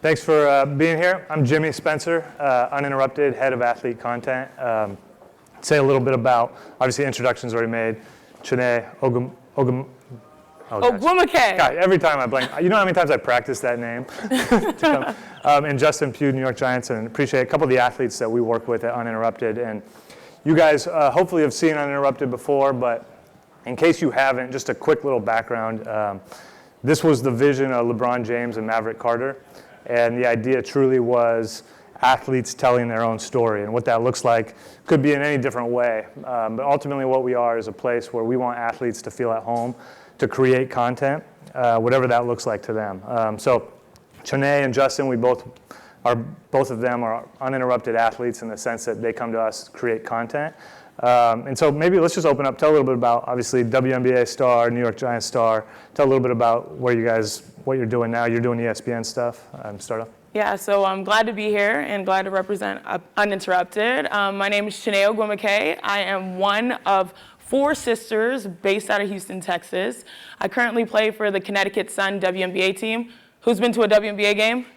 Thanks for being here. I'm Jimmy Spencer, Uninterrupted, head of athlete content. Say a little bit about, obviously introductions already made, Chiney Ogwumike. God, every time I blank. You know how many times I practiced that name? And Justin Pugh, New York Giants, and appreciate a couple of the athletes that we work with at Uninterrupted. And you guys hopefully have seen Uninterrupted before, but in case you haven't, just a quick little background. This was the vision of LeBron James and Maverick Carter, and the idea truly was athletes telling their own story, and what that looks like could be in any different way. But ultimately what we are is a place where we want athletes to feel at home, to create content, whatever that looks like to them. So Chiney and Justin, both of them are uninterrupted athletes in the sense that they come to us to create content. And so maybe let's just open up, tell a little bit about, obviously, WNBA star, New York Giants star. Tell a little bit about what you're doing now. You're doing ESPN stuff. Start off. Yeah, so I'm glad to be here and glad to represent Uninterrupted. My name is Chiney Ogwumike. I am one of 4 sisters based out of Houston, Texas. I currently play for the Connecticut Sun WNBA team. Who's been to a WNBA game?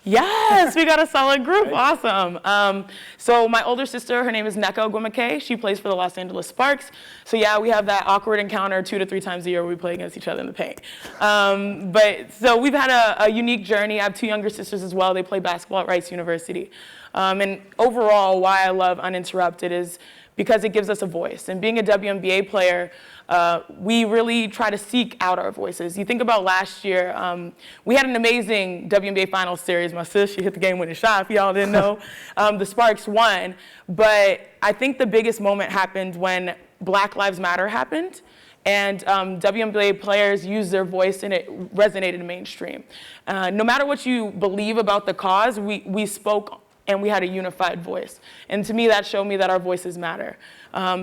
Yes, we got a solid group. Awesome. So my older sister, her name is Nneka Ogwumike. She plays for the Los Angeles Sparks. So yeah, we have that awkward encounter 2 to 3 times a year where we play against each other in the paint. But so we've had a unique journey. I have 2 younger sisters as well. They play basketball at Rice University. And overall, why I love Uninterrupted is because it gives us a voice. And being a WNBA player, we really try to seek out our voices. You think about last year, we had an amazing WNBA Finals series. My sis, she hit the game-winning shot, if y'all didn't know. The Sparks won. But I think the biggest moment happened when Black Lives Matter happened. And WNBA players used their voice, and it resonated mainstream. No matter what you believe about the cause, we spoke and we had a unified voice. And to me, that showed me that our voices matter.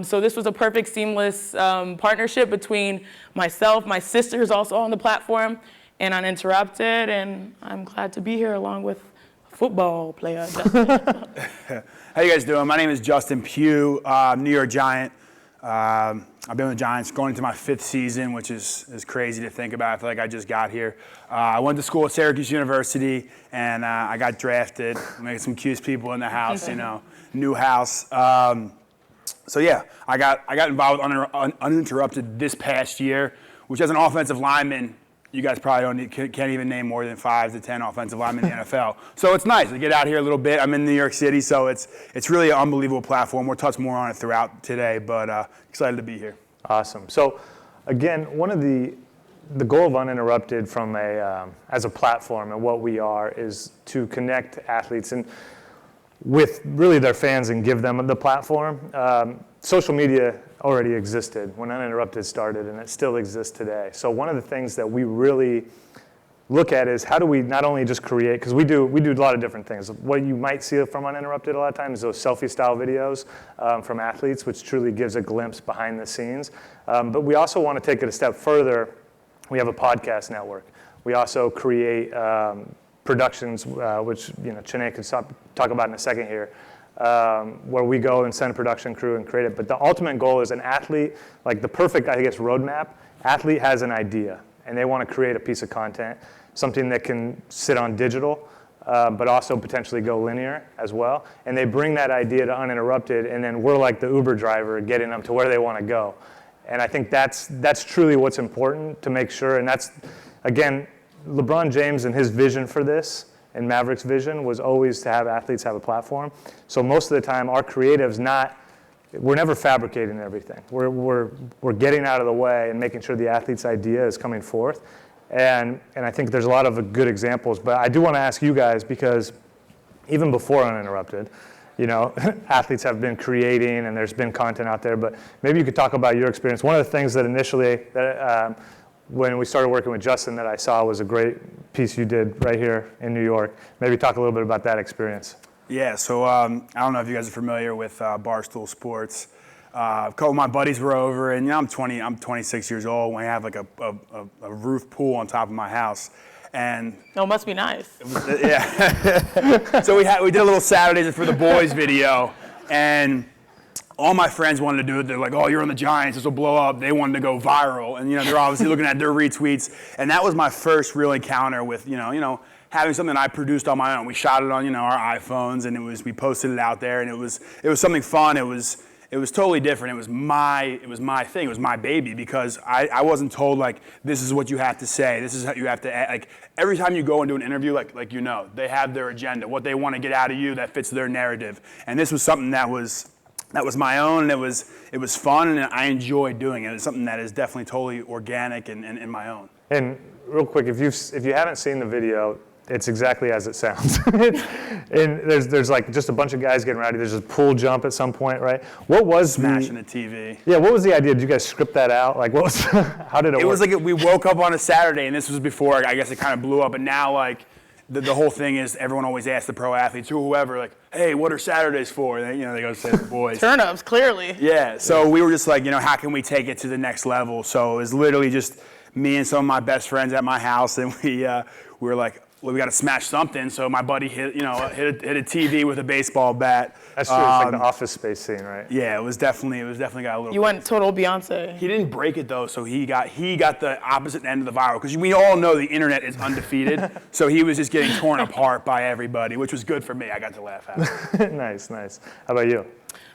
So this was a perfect, seamless partnership between myself, my sister who's also on the platform, and Uninterrupted, and I'm glad to be here along with a football player, Justin. How you guys doing? My name is Justin Pugh, New York Giant. I've been with the Giants going into my 5th season, which is crazy to think about. I feel like I just got here. I went to school at Syracuse University, and I got drafted. Making some cute people in the house, new house. So yeah, I got involved with Uninterrupted this past year, which as an offensive lineman, you guys probably can't even name more than 5 to 10 offensive linemen in the NFL. So it's nice to get out here a little bit. I'm in New York City, so it's really an unbelievable platform. We'll touch more on it throughout today, but excited to be here. Awesome. So again, one of the goal of Uninterrupted from as a platform and what we are is to connect athletes and with really their fans and give them the platform. Social media already existed when Uninterrupted started, and it still exists today. So one of the things that we really look at is how do we not only just create, because we do a lot of different things. What you might see from Uninterrupted a lot of times is those selfie-style videos from athletes, which truly gives a glimpse behind the scenes. But we also want to take it a step further. We have a podcast network. We also create productions, which Chiney could talk about in a second here, where we go and send a production crew and create it. But the ultimate goal is an athlete, like the perfect, I guess, roadmap. Athlete has an idea, and they want to create a piece of content, something that can sit on digital, but also potentially go linear as well. And they bring that idea to Uninterrupted, and then we're like the Uber driver getting them to where they want to go. And I think that's truly what's important to make sure. And that's, again, LeBron James and his vision for this, and Maverick's vision was always to have athletes have a platform. So most of the time, our creatives we're never fabricating everything. We're getting out of the way and making sure the athlete's idea is coming forth. And I think there's a lot of good examples. But I do want to ask you guys, because even before Uninterrupted, athletes have been creating and there's been content out there. But maybe you could talk about your experience. One of the things that initially, when we started working with Justin, that I saw was a great piece you did right here in New York. Maybe talk a little bit about that experience. Yeah, so I don't know if you guys are familiar with Barstool Sports. A couple of my buddies were over, and I'm 26 years old. We have like a roof pool on top of my house, and it must be nice. Yeah. So we did a little Saturdays for the Boys video, and all my friends wanted to do it. They're like, "Oh, you're on the Giants. This will blow up." They wanted to go viral, and they're obviously looking at their retweets. And that was my first real encounter with having something I produced on my own. We shot it on, our iPhones, and we posted it out there, and it was something fun. It was totally different. It was my thing. It was my baby, because I wasn't told, like, this is what you have to say. This is how you have to act. Like, every time you go into an interview, they have their agenda, what they want to get out of you that fits their narrative. And this was something that was my own, and it was fun, and I enjoyed doing it. It's something that is definitely totally organic and my own. And real quick, if you haven't seen the video, it's exactly as it sounds. And there's like just a bunch of guys getting ready. There's a pool jump at some point, right? What was Smashing the TV. Yeah, what was the idea? Did you guys script that out? Like, what was? How did it work? It was like we woke up on a Saturday, and this was before, I guess, it kind of blew up. And now, like, the whole thing is everyone always asks the pro athletes or whoever, like, hey, what are Saturdays for? And they go say the boys. Turn-ups, clearly. Yeah, so we were just like, how can we take it to the next level? So it was literally just me and some of my best friends at my house, and we were like, well, we got to smash something. So my buddy hit a TV with a baseball bat. That's true. It's like the Office Space scene, right? Yeah, it was definitely got a little. You went total Beyonce. He didn't break it though, so he got the opposite end of the viral, because we all know the internet is undefeated. So he was just getting torn apart by everybody, which was good for me. I got to laugh at it. Nice. How about you?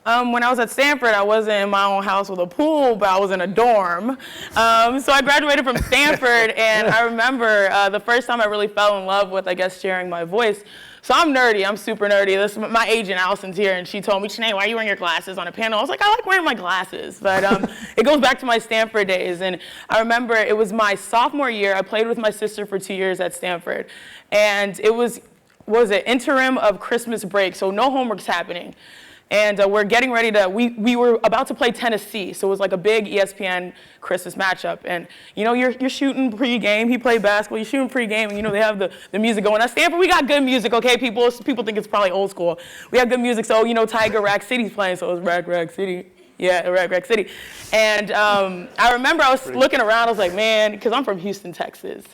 When I was at Stanford, I wasn't in my own house with a pool, but I was in a dorm. So I graduated from Stanford, and I remember the first time I really fell in love with, I guess, sharing my voice. So I'm nerdy. I'm super nerdy. This is my agent, Allison's here, and she told me, Chiney, why are you wearing your glasses on a panel? I was like, I like wearing my glasses. But it goes back to my Stanford days. And I remember it was my sophomore year. I played with my sister for 2 years at Stanford. And it was interim of Christmas break, so no homework's happening. And we're getting ready we were about to play Tennessee, so it was like a big ESPN Christmas matchup. And you're shooting pregame. He played basketball. You're shooting pregame, and they have the music going. At Stanford, we got good music, okay, people? People think it's probably old school. We have good music, so Tiger Rack City's playing, so it was Rack City. Yeah, Rack City. And I remember I was looking around. I was like, man, because I'm from Houston, Texas.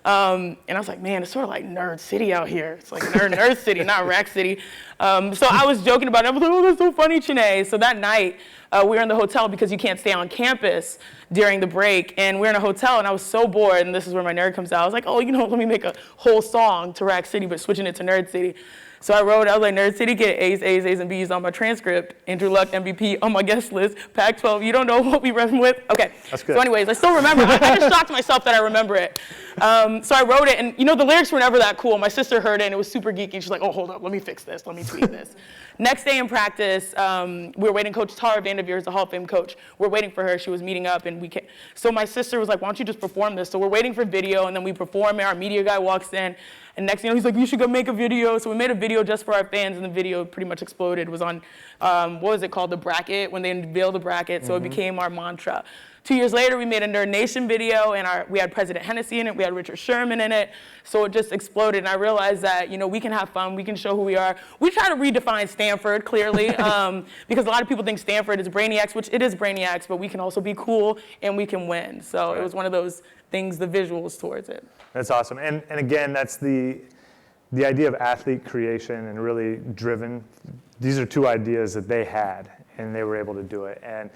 And I was like, man, it's sort of like Nerd City out here. It's like Nerd City, not Rack City. So I was joking about it. I was like, oh, that's so funny, Chiney. So that night, we were in the hotel because you can't stay on campus during the break. And we were in a hotel, and I was so bored. And this is where my nerd comes out. I was like, oh, let me make a whole song to Rack City, but switching it to Nerd City. So I was like, Nerd City, get A's, and B's on my transcript. Andrew Luck, MVP, on my guest list. Pac-12, you don't know what we run with? Okay. That's good. So anyways, I still remember. I just shocked myself that I remember it. So I wrote it, and the lyrics were never that cool. My sister heard it, and it was super geeky. She's like, oh, hold up, let me fix this. Let me tweak this. Next day in practice, we were waiting. Coach Tara Vanderveer is the Hall of Fame coach. We're waiting for her. She was meeting up, and so my sister was like, why don't you just perform this? So we're waiting for video, and then we perform, and our media guy walks in. And next thing you know, he's like, you should go make a video. So we made a video just for our fans, and the video pretty much exploded. It was on, what was it called, the bracket, when they unveiled the bracket. So it became our mantra. 2 years later, we made a Nerd Nation video, and we had President Hennessy in it. We had Richard Sherman in it. So it just exploded. And I realized that, we can have fun. We can show who we are. We try to redefine Stanford, clearly, because a lot of people think Stanford is brainiacs, which it is brainiacs, but we can also be cool, and we can win. So It was one of those things, the visuals towards it. That's awesome. And again, that's the idea of athlete creation and really driven. These are two ideas that they had, and they were able to do it. And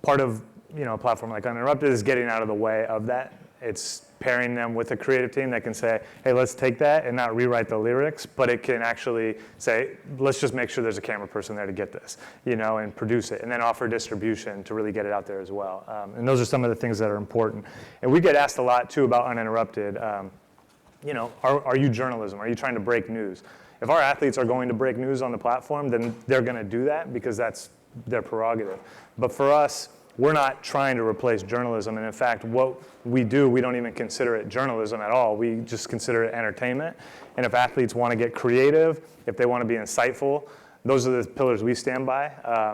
part of a platform like Uninterrupted is getting out of the way of that. It's pairing them with a creative team that can say, hey, let's take that and not rewrite the lyrics, but it can actually say, let's just make sure there's a camera person there to get this, and produce it, and then offer distribution to really get it out there as well. And those are some of the things that are important. And we get asked a lot, too, about Uninterrupted. Are you journalism? Are you trying to break news? If our athletes are going to break news on the platform, then they're going to do that because that's their prerogative. But for us, we're not trying to replace journalism. And in fact, what we do, we don't even consider it journalism at all. We just consider it entertainment. And if athletes want to get creative, if they want to be insightful, those are the pillars we stand by.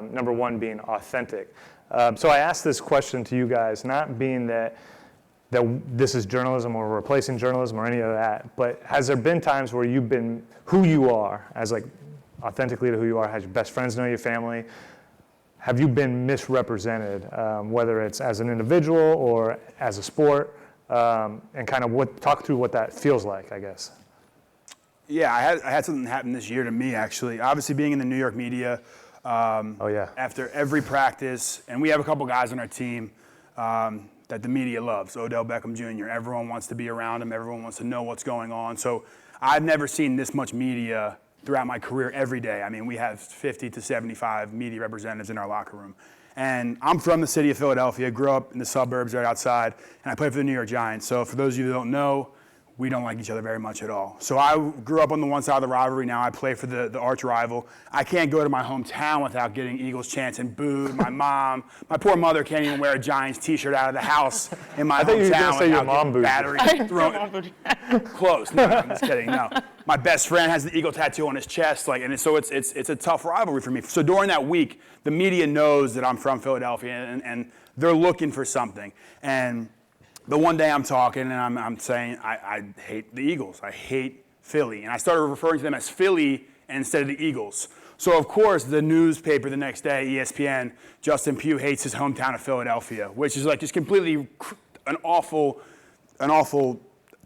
Number one being authentic. So I asked this question to you guys, not being that this is journalism or replacing journalism or any of that, but has there been times where you've been who you are, as like authentically to who you are, has your best friends know your family? Have you been misrepresented, whether it's as an individual or as a sport, and kind of talk through what that feels like, I guess? Yeah, I had something happen this year to me, actually. Obviously, being in the New York media, after every practice, and we have a couple guys on our team that the media loves. Odell Beckham Jr., everyone wants to be around him, everyone wants to know what's going on. So I've never seen this much media throughout my career every day. I mean, we have 50 to 75 media representatives in our locker room. And I'm from the city of Philadelphia, grew up in the suburbs right outside, and I played for the New York Giants. So for those of you who don't know, we don't like each other very much at all. So I grew up on the one side of the rivalry. Now I play for the arch rival. I can't go to my hometown without getting Eagles chants and booed. My mom, my poor mother can't even wear a Giants t-shirt out of the house in my hometown. I thought you were going to say your mom booed. Battery thrown. Close. No, I'm just kidding. No. My best friend has the Eagle tattoo on his chest. So it's a tough rivalry for me. So during that week, the media knows that I'm from Philadelphia and they're looking for something. And the one day I'm talking and I'm saying I hate the Eagles. I hate Philly. And I started referring to them as Philly instead of the Eagles. So of course the newspaper the next day, ESPN, Justin Pugh hates his hometown of Philadelphia, which is like just completely an awful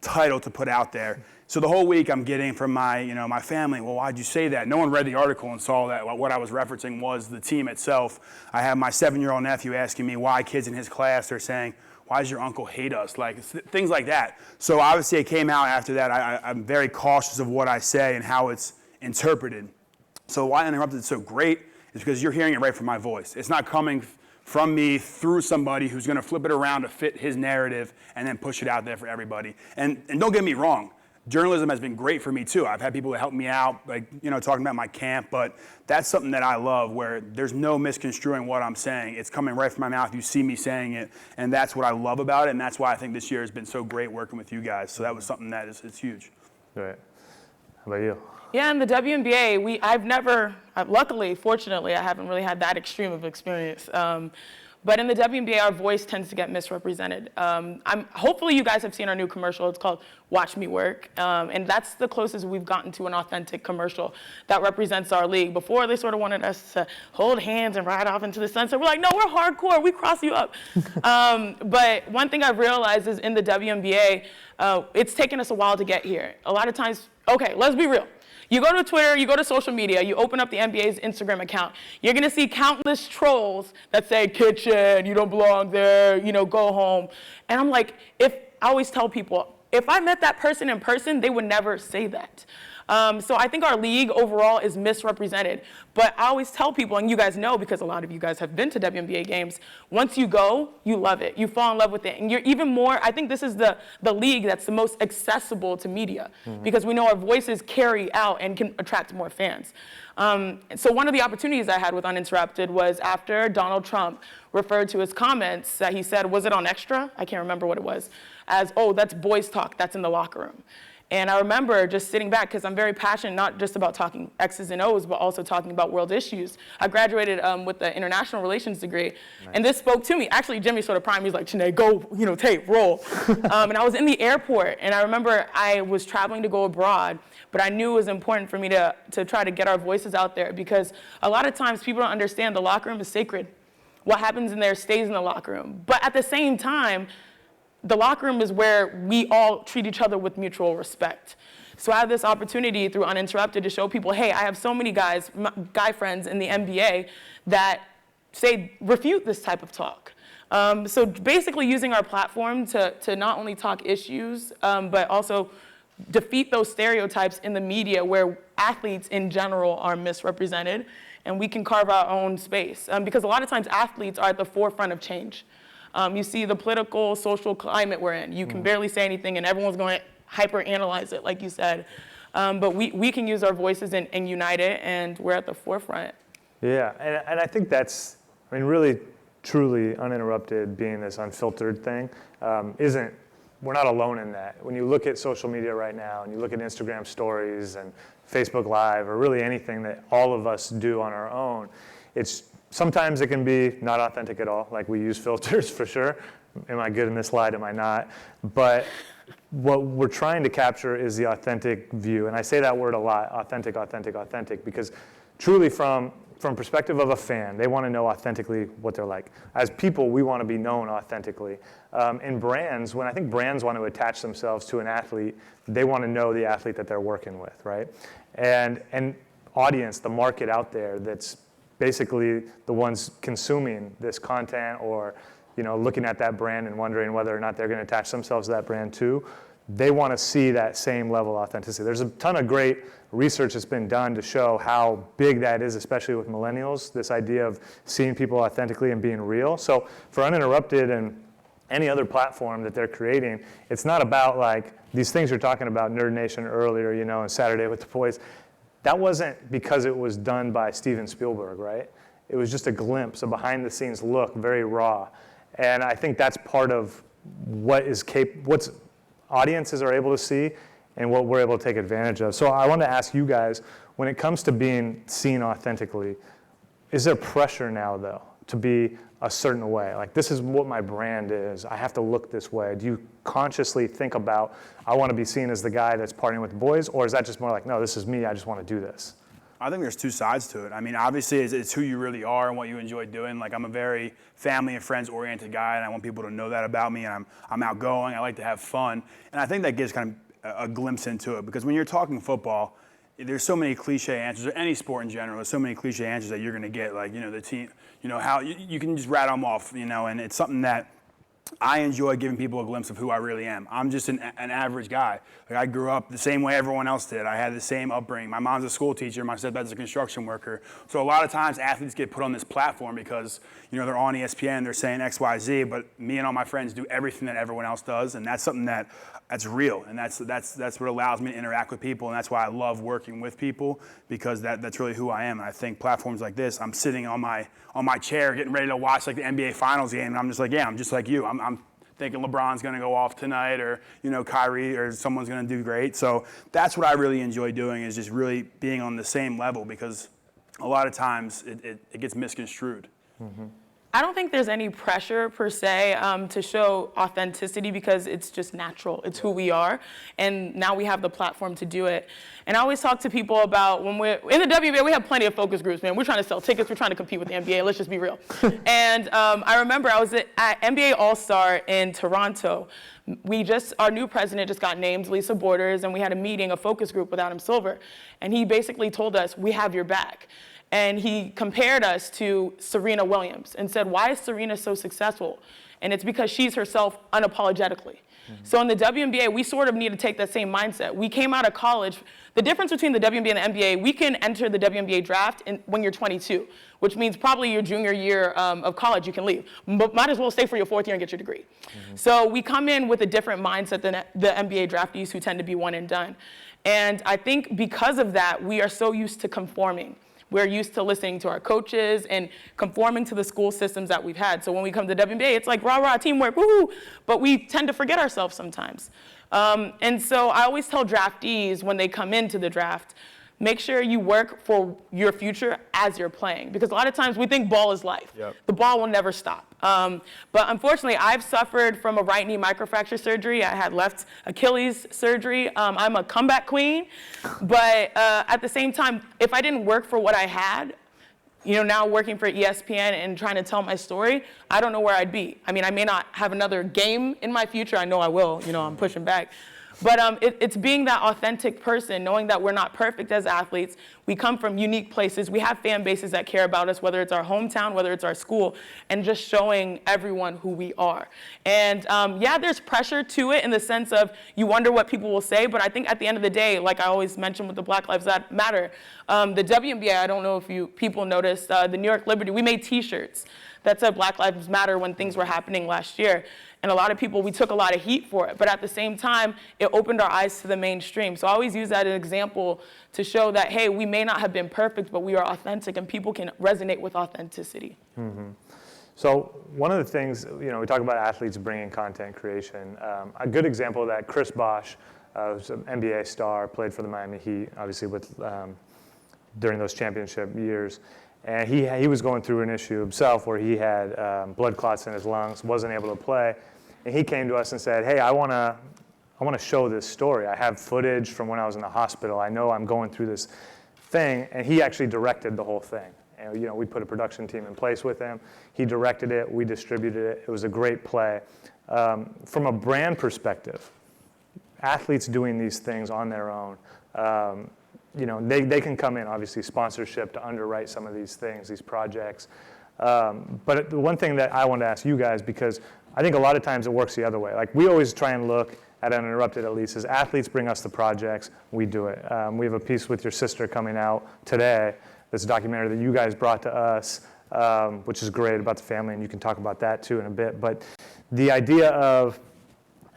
title to put out there. So the whole week I'm getting from my family, well, why'd you say that? No one read the article and saw that what I was referencing was the team itself. I have my 7-year-old nephew asking me why kids in his class are saying, why does your uncle hate us? Like things like that. So obviously it came out after that. I'm very cautious of what I say and how it's interpreted. So why Uninterrupted is so great is because you're hearing it right from my voice. It's not coming from me through somebody who's gonna flip it around to fit his narrative and then push it out there for everybody. And don't get me wrong, journalism has been great for me too. I've had people that help me out, talking about my camp, but that's something that I love where there's no misconstruing what I'm saying. It's coming right from my mouth. You see me saying it, and that's what I love about it, and that's why I think this year has been so great working with you guys. So that was something that it's huge. Right. How about you? Yeah, in the WNBA, I've never, luckily, fortunately, I haven't really had that extreme of experience. But in the WNBA, our voice tends to get misrepresented. Hopefully you guys have seen our new commercial. It's called Watch Me Work. And that's the closest we've gotten to an authentic commercial that represents our league. Before, they sort of wanted us to hold hands and ride off into the sunset. We're like, no, we're hardcore. We cross you up. But one thing I've realized is in the WNBA, it's taken us a while to get here. A lot of times, okay, let's be real. You go to Twitter, you go to social media, you open up the NBA's Instagram account, you're gonna see countless trolls that say, kitchen, you don't belong there, go home. And I'm like, I always tell people, if I met that person in person, they would never say that. So I think our league overall is misrepresented. But I always tell people, and you guys know because a lot of you guys have been to WNBA games, once you go, you love it. You fall in love with it. And you're even more, I think this is the league that's the most accessible to media because we know our voices carry out and can attract more fans. So one of the opportunities I had with Uninterrupted was after Donald Trump referred to his comments that he said, was it on Extra? I can't remember what it was, as, oh, that's boys talk, that's in the locker room. And I remember just sitting back, because I'm very passionate, not just about talking X's and O's, but also talking about world issues. I graduated with an international relations degree, and this spoke to me. Actually, Jimmy sort of primed me, he's like, Chiney, go, tape, roll. And I was in the airport, and I remember I was traveling to go abroad, but I knew it was important for me to try to get our voices out there, because a lot of times people don't understand the locker room is sacred. What happens in there stays in the locker room. But at the same time, the locker room is where we all treat each other with mutual respect. So I have this opportunity through Uninterrupted to show people, hey, I have so many guy friends in the NBA that refute this type of talk. So basically using our platform to not only talk issues, but also defeat those stereotypes in the media where athletes in general are misrepresented, and we can carve our own space. Because a lot of times athletes are at the forefront of change. You see the political, social climate we're in. You can barely say anything, and everyone's going to hyper-analyze it, like you said. But we can use our voices and unite it, and we're at the forefront. Yeah, and I think that's, really, truly Uninterrupted being this unfiltered thing we're not alone in that. When you look at social media right now, and you look at Instagram stories and Facebook Live, or really anything that all of us do on our own, sometimes it can be not authentic at all, like we use filters for sure. Am I good in this slide, am I not? But what we're trying to capture is the authentic view. And I say that word a lot, authentic, authentic, authentic, because truly from perspective of a fan, they want to know authentically what they're like. As people, we want to be known authentically. In brands, when I think brands want to attach themselves to an athlete, they want to know the athlete that they're working with, right? And audience, the market out there that's basically the ones consuming this content or looking at that brand and wondering whether or not they're going to attach themselves to that brand too, they want to see that same level of authenticity. There's a ton of great research that's been done to show how big that is, especially with millennials, this idea of seeing people authentically and being real. So for Uninterrupted and any other platform that they're creating, it's not about like these things you're talking about, Nerd Nation earlier, and Saturday with the Boys. That wasn't because it was done by Steven Spielberg, right? It was just a glimpse, a behind the scenes look, very raw. And I think that's part of what's audiences are able to see and what we're able to take advantage of. So I want to ask you guys, when it comes to being seen authentically, is there pressure now though to be a certain way? Like, this is what my brand is. I have to look this way. Do you consciously think about, I want to be seen as the guy that's partying with the boys? Or is that just more like, no, this is me, I just want to do this? I think there's two sides to it. I mean, obviously, it's who you really are and what you enjoy doing. Like, I'm a very family and friends-oriented guy, and I want people to know that about me, and I'm outgoing. I like to have fun. And I think that gives kind of a glimpse into it, because when you're talking football, there's so many cliche answers, or any sport in general, there's so many cliche answers that you're going to get, like, the team, how you can just rattle them off, and it's something that I enjoy giving people a glimpse of who I really am. I'm just an average guy. Like, I grew up the same way everyone else did. I had the same upbringing. My mom's a school teacher. My stepdad's a construction worker. So a lot of times athletes get put on this platform because, they're on ESPN, they're saying X, Y, Z, but me and all my friends do everything that everyone else does, and that's something that's real, and that's what allows me to interact with people, and that's why I love working with people, because that's really who I am. And I think platforms like this, I'm sitting on my chair getting ready to watch like the NBA Finals game, and I'm just like, yeah, I'm just like you. I'm thinking LeBron's going to go off tonight, or Kyrie, or someone's going to do great. So that's what I really enjoy doing, is just really being on the same level, because a lot of times it gets misconstrued. Mm-hmm. I don't think there's any pressure per se to show authenticity, because it's just natural. It's who we are, and now we have the platform to do it. And I always talk to people about, when we're in the WNBA, we have plenty of focus groups, man. We're trying to sell tickets. We're trying to compete with the NBA. Let's just be real. And I remember I was at NBA All-Star in Toronto. Our new president just got named, Lisa Borders, and we had a meeting, a focus group with Adam Silver. And he basically told us, we have your back. And he compared us to Serena Williams and said, why is Serena so successful? And it's because she's herself unapologetically. Mm-hmm. So in the WNBA, we sort of need to take that same mindset. We came out of college. The difference between the WNBA and the NBA, we can enter the WNBA draft when you're 22, which means probably your junior year of college you can leave. But might as well stay for your fourth year and get your degree. Mm-hmm. So we come in with a different mindset than the NBA draftees, who tend to be one and done. And I think because of that, we are so used to conforming. We're used to listening to our coaches and conforming to the school systems that we've had. So when we come to the WNBA, it's like rah, rah, teamwork, woohoo, but we tend to forget ourselves sometimes. And so I always tell draftees when they come into the draft, make sure you work for your future as you're playing, because a lot of times we think ball is life. Yep. The ball will never stop. But unfortunately, I've suffered from a right knee microfracture surgery. I had left Achilles surgery. I'm a comeback queen. But at the same time, if I didn't work for what I had, now working for ESPN and trying to tell my story, I don't know where I'd be. I mean, I may not have another game in my future. I know I will. I'm pushing back. But it's being that authentic person, knowing that we're not perfect as athletes. We come from unique places. We have fan bases that care about us, whether it's our hometown, whether it's our school, and just showing everyone who we are. And there's pressure to it in the sense of you wonder what people will say, but I think at the end of the day, like I always mention with the Black Lives Matter, the WNBA, I don't know if people noticed, the New York Liberty, we made T-shirts that said Black Lives Matter when things were happening last year. And a lot of people, we took a lot of heat for it. But at the same time, it opened our eyes to the mainstream. So I always use that as an example to show that, hey, we may not have been perfect, but we are authentic, and people can resonate with authenticity. Mm-hmm. So one of the things, we talk about athletes bringing content creation. A good example of that, Chris Bosh, who's an NBA star, played for the Miami Heat, obviously during those championship years. And he was going through an issue himself where he had blood clots in his lungs, wasn't able to play. And he came to us and said, hey, I want to show this story. I have footage from when I was in the hospital. I know I'm going through this thing. And he actually directed the whole thing. And we put a production team in place with him. He directed it. We distributed it. It was a great play. From a brand perspective, athletes doing these things on their own, they can come in, obviously, sponsorship to underwrite some of these things, these projects. But the one thing that I want to ask you guys, because I think a lot of times it works the other way. Like, we always try and look at Uninterrupted at least, is athletes bring us the projects, we do it. We have a piece with your sister coming out today. This documentary that you guys brought to us, which is great, about the family, and you can talk about that too in a bit. But the idea of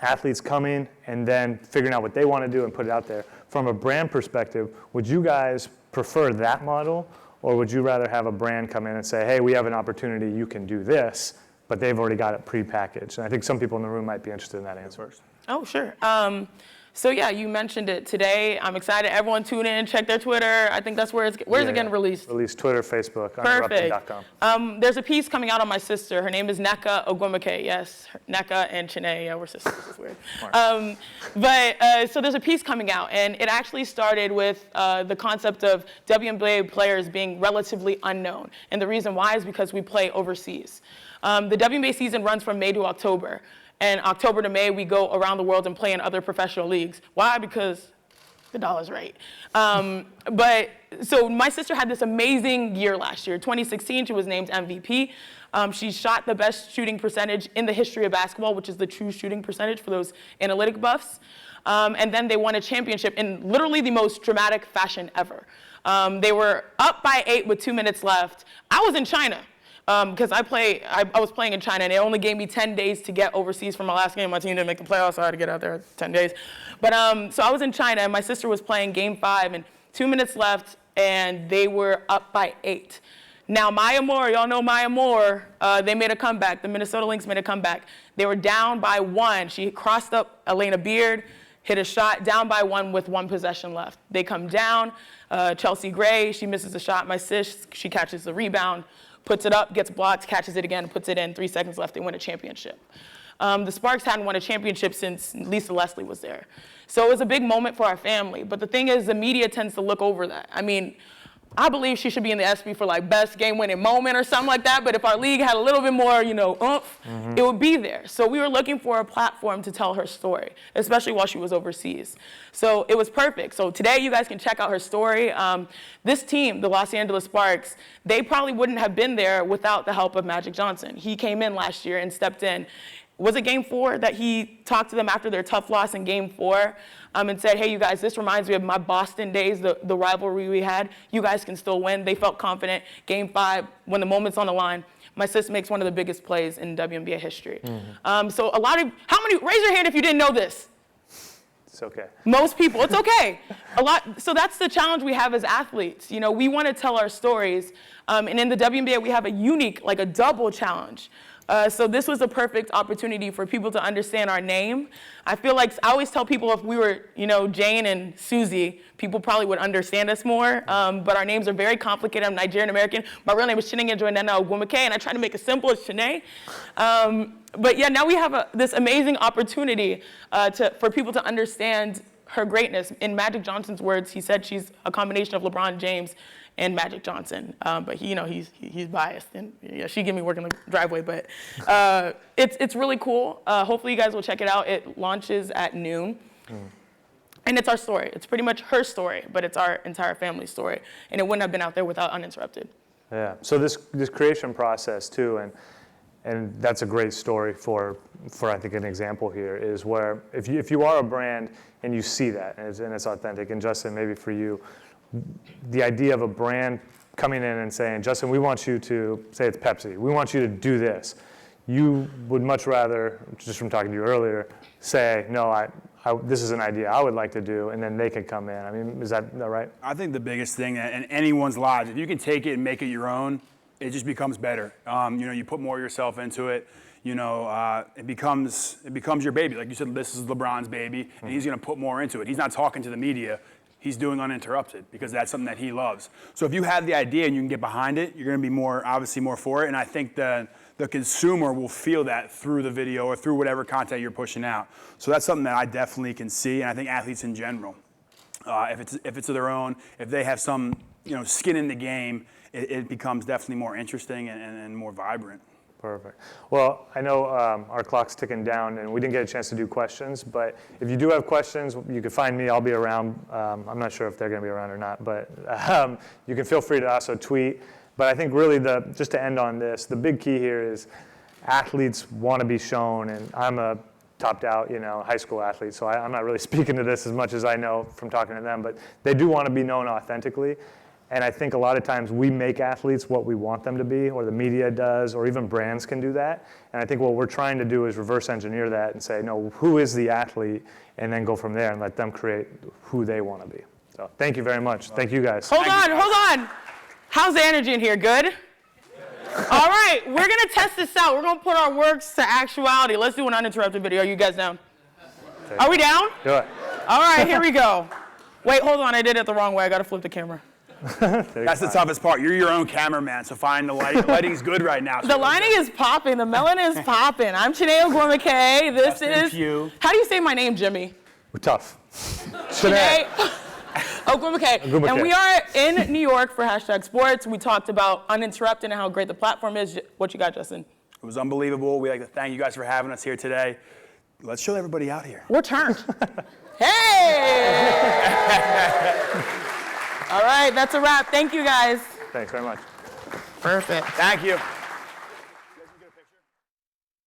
athletes coming and then figuring out what they want to do and put it out there. From a brand perspective, would you guys prefer that model, or would you rather have a brand come in and say, hey, we have an opportunity, you can do this, but they've already got it pre-packaged? And I think some people in the room might be interested in that answer first. Oh, sure. So yeah, you mentioned it today. I'm excited. Everyone tune in, check their Twitter. I think that's where's it getting released? Released Twitter, Facebook, Perfect. uninterrupted.com. There's a piece coming out on my sister. Her name is Chiney Ogwumike. Yes, Nneka and Chiney. Yeah, we're sisters. It's weird. So there's a piece coming out, and it actually started with the concept of WNBA players being relatively unknown. And the reason why is because we play overseas. The WNBA season runs from May to October. And October to May, we go around the world and play in other professional leagues. Why? Because the dollar's right. So my sister had this amazing year last year. 2016, she was named MVP. She shot the best shooting percentage in the history of basketball, which is the true shooting percentage for those analytic buffs. And then they won a championship in literally the most dramatic fashion ever. They were up by 8 with 2 minutes left. I was in China. Because I was playing in China, and it only gave me 10 days to get overseas from my last game. My team didn't make the playoffs, so I had to get out there in 10 days. But so I was in China, and my sister was playing Game 5, and 2 minutes left, and they were up by 8. Now, Maya Moore, y'all know Maya Moore, they made a comeback. The Minnesota Lynx made a comeback. They were down by 1. She crossed up Elena Beard, hit a shot, down by 1 with 1 possession left. They come down. Chelsea Gray, she misses a shot. My sis, she catches the rebound, puts it up, gets blocked, catches it again, puts it in. 3 seconds left, they win a championship. The Sparks hadn't won a championship since Lisa Leslie was there. So it was a big moment for our family. But the thing is, the media tends to look over that. I mean, I believe she should be in the ESPY for like best game-winning moment or something like that. But if our league had a little bit more, oomph, it would be there. So we were looking for a platform to tell her story, especially while she was overseas. So it was perfect. So today you guys can check out her story. This team, the Los Angeles Sparks, they probably wouldn't have been there without the help of Magic Johnson. He came in last year and stepped in. Was it Game 4 that he talked to them after their tough loss in Game 4 and said, hey, you guys, this reminds me of my Boston days, the rivalry we had. You guys can still win. They felt confident. Game 5, when the moment's on the line, my sis makes one of the biggest plays in WNBA history. So raise your hand if you didn't know this. It's okay. Most people, it's okay. So that's the challenge we have as athletes. We want to tell our stories. And in the WNBA, we have a unique, like a double challenge. So this was a perfect opportunity for people to understand our name. I feel like I always tell people if we were, Jane and Susie, people probably would understand us more. But our names are very complicated. I'm Nigerian American. My real name is Chiney Ogwumike, and I try to make it simple as Chiney. But yeah, now we have this amazing opportunity for people to understand her greatness. In Magic Johnson's words, he said she's a combination of LeBron James and Magic Johnson, but he's biased, and yeah, she give me work in the driveway, but it's really cool. Hopefully you guys will check it out. It launches at noon, and it's our story. It's pretty much her story, but it's our entire family story, and it wouldn't have been out there without Uninterrupted. Yeah. So this creation process too, and that's a great story for I think an example here is where if you are a brand and you see that and it's authentic, and Justin, maybe for you, the idea of a brand coming in and saying, Justin, we want you to, say it's Pepsi, we want you to do this. You would much rather, just from talking to you earlier, say, no, this is an idea I would like to do, and then they can come in. I mean, is that right? I think the biggest thing in anyone's lives, if you can take it and make it your own, it just becomes better. You put more of yourself into it. It becomes your baby. Like you said, this is LeBron's baby, and he's going to put more into it. He's not talking to the media. He's doing Uninterrupted because that's something that he loves. So if you have the idea and you can get behind it, you're going to be obviously more for it. And I think the consumer will feel that through the video or through whatever content you're pushing out. So that's something that I definitely can see, and I think athletes in general, if it's of their own, if they have some skin in the game, it becomes definitely more interesting and more vibrant. Perfect. Well, I know our clock's ticking down, and we didn't get a chance to do questions, but if you do have questions, you can find me. I'll be around. I'm not sure if they're going to be around or not, but you can feel free to also tweet. But I think really just to end on this, the big key here is athletes want to be shown, and I'm a topped out, high school athletes. So I'm not really speaking to this as much as I know from talking to them, but they do want to be known authentically. And I think a lot of times we make athletes what we want them to be, or the media does, or even brands can do that. And I think what we're trying to do is reverse engineer that and say, no, who is the athlete? And then go from there and let them create who they want to be. So thank you very much. Thank you guys. Hold on. How's the energy in here? Good? All right, we're going to test this out. We're going to put our works to actuality. Let's do an uninterrupted video. Are you guys down? Are we down? Do it. All right, here we go. Wait, hold on. I did it the wrong way. I got to flip the camera. That's the toughest part. You're your own cameraman, so find the light. The lighting's good right now. So the lighting is popping. The melanin is popping. I'm Chiney Ogwumike. This Justin is... Pugh. How do you say my name, Jimmy? We're tough. Chiney Ogwumike. And we are in New York for #sports. We talked about Uninterrupted and how great the platform is. What you got, Justin? It was unbelievable. We'd like to thank you guys for having us here today. Let's show everybody out here. We're turned. Hey! All right, that's a wrap. Thank you, guys. Thanks very much. Perfect. Thank you.